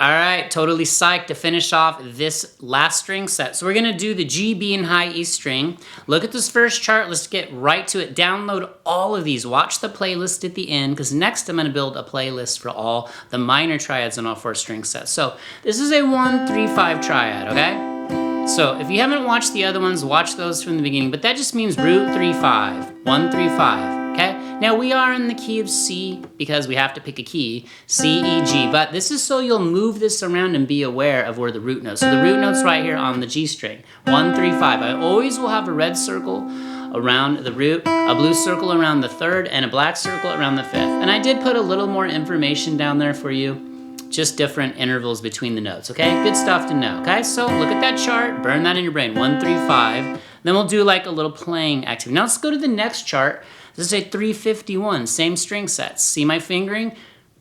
All right, totally psyched to finish off this last string set. So we're gonna do the G, B, and high E string. Look at this first chart, let's get right to it. Download all of these, watch the playlist at the end, because next I'm gonna build a playlist for all the minor triads on all 4 string sets. So this is a 1, 3, 5 triad, okay? So if you haven't watched the other ones, watch those from the beginning, but that just means root 3, 5, 1, 3, 5. Okay, now we are in the key of C because we have to pick a key, C, E, G, but this is so you'll move this around and be aware of where the root note. So the root note's right here on the G string, 1, 3, 5. I always will have a red circle around the root, a blue circle around the 3rd, and a black circle around the 5th. And I did put a little more information down there for you, just different intervals between the notes, okay? Good stuff to know, okay? So look at that chart, burn that in your brain, 1, 3, 5. Then we'll do like a little playing activity. Now let's go to the next chart. This is a 351, same string sets. See my fingering?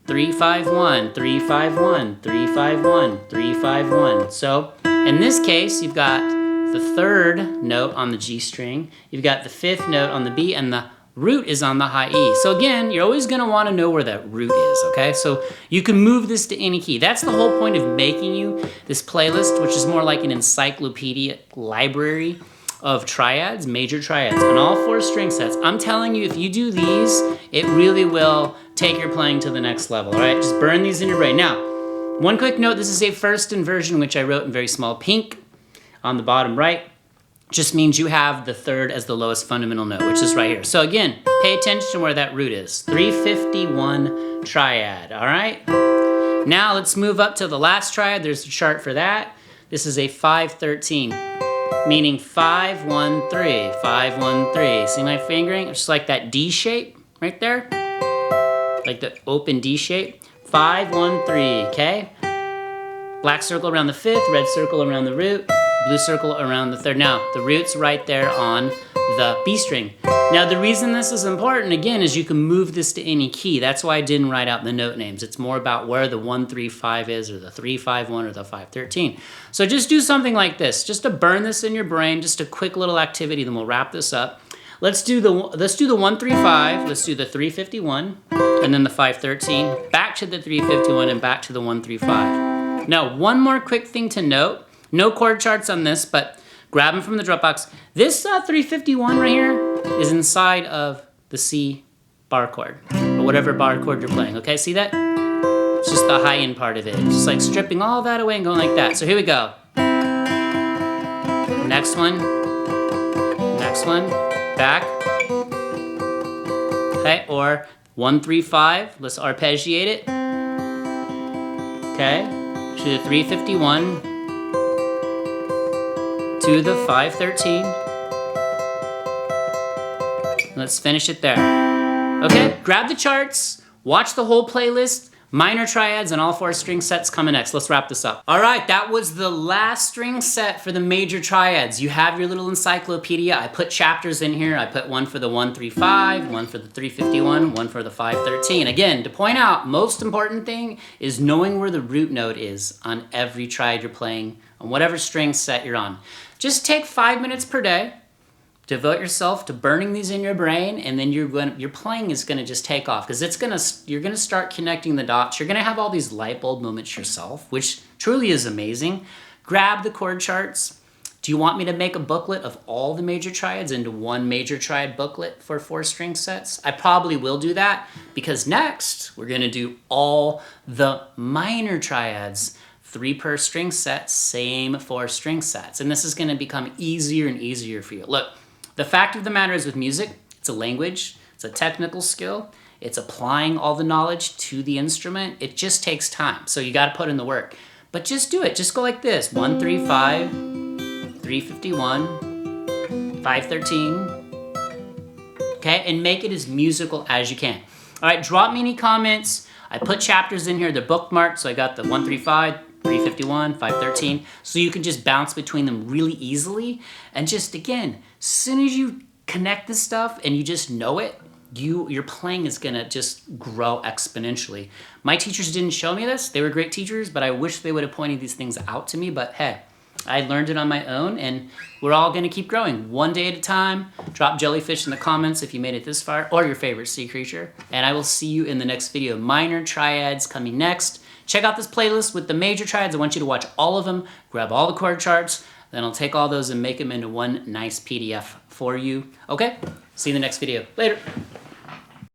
3, 5, 1, 3, 5, 1, 3, 5, 1, 3, 5, 1. So in this case, you've got the 3rd note on the G string, you've got the 5th note on the B, and the root is on the high E. So again, you're always gonna wanna know where that root is, okay? So you can move this to any key. That's the whole point of making you this playlist, which is more like an encyclopedic library of triads, major triads, on all 4 string sets. I'm telling you, if you do these, it really will take your playing to the next level, all right? Just burn these in your brain. Now, one quick note, this is a first inversion, which I wrote in very small pink on the bottom right. Just means you have the 3rd as the lowest fundamental note, which is right here. So again, pay attention to where that root is. 351 triad, all right? Now let's move up to the last triad. There's a chart for that. This is a 513. Meaning 5, 1, 3, 5, 1, 3. See my fingering? It's just like that D shape right there. Like the open D shape. 5, 1, 3, okay? Black circle around the 5th, red circle around the root, blue circle around the 3rd. Now, the root's right there on the B string. Now, the reason this is important, again, is you can move this to any key. That's why I didn't write out the note names. It's more about where the 1, 3, 5 is, or the 3, 5, 1, or the 5, 13. So just do something like this, just to burn this in your brain, just a quick little activity, then we'll wrap this up. Let's do the 1, 3, 5, let's do the 351, and then the 5, 13, back to the 351, and back to the 1, 3, 5. Now, one more quick thing to note, no chord charts on this, but grab them from the Dropbox. This 351 right here is inside of the C bar chord, or whatever bar chord you're playing, okay? See that? It's just the high end part of it. It's just like stripping all that away and going like that. So here we go. Next one, back. Okay, or 1, 3, 5, let's arpeggiate it. Okay, to the 351, to the 513. Let's finish it there. Okay, grab the charts, watch the whole playlist, minor triads and all 4 string sets coming next. Let's wrap this up. All right, that was the last string set for the major triads. You have your little encyclopedia. I put chapters in here. I put one for the 1, 3, 5, one for the 351, one for the 5, 13. Again, to point out, most important thing is knowing where the root note is on every triad you're playing, on whatever string set you're on. Just take 5 minutes per day. Devote yourself to burning these in your brain, and then your playing is going to just take off, because you're going to start connecting the dots. You're going to have all these light bulb moments yourself, which truly is amazing. Grab the chord charts. Do you want me to make a booklet of all the major triads into one major triad booklet for 4 string sets? I probably will do that, because next we're going to do all the minor triads. 3 per string set, same 4 string sets. And this is going to become easier and easier for you. Look, the fact of the matter is with music, it's a language, it's a technical skill, it's applying all the knowledge to the instrument. It just takes time, so you got to put in the work. But just do it. Just go like this: 1, 3, 5, 351, 5, 13. Okay, and make it as musical as you can. All right, drop me any comments. I put chapters in here. They're bookmarked, so I got the 1, 3, 5. 351, 513, so you can just bounce between them really easily. And just, again, as soon as you connect this stuff and you just know it, your playing is gonna just grow exponentially. My teachers didn't show me this. They were great teachers, but I wish they would have pointed these things out to me. But hey, I learned it on my own, and we're all gonna keep growing one day at a time. Drop jellyfish in the comments if you made it this far, or your favorite sea creature. And I will see you in the next video. Minor triads coming next. check out this playlist with the major triads. I want you to watch all of them, grab all the chord charts, then I'll take all those and make them into one nice PDF for you. Okay? See you in the next video. Later.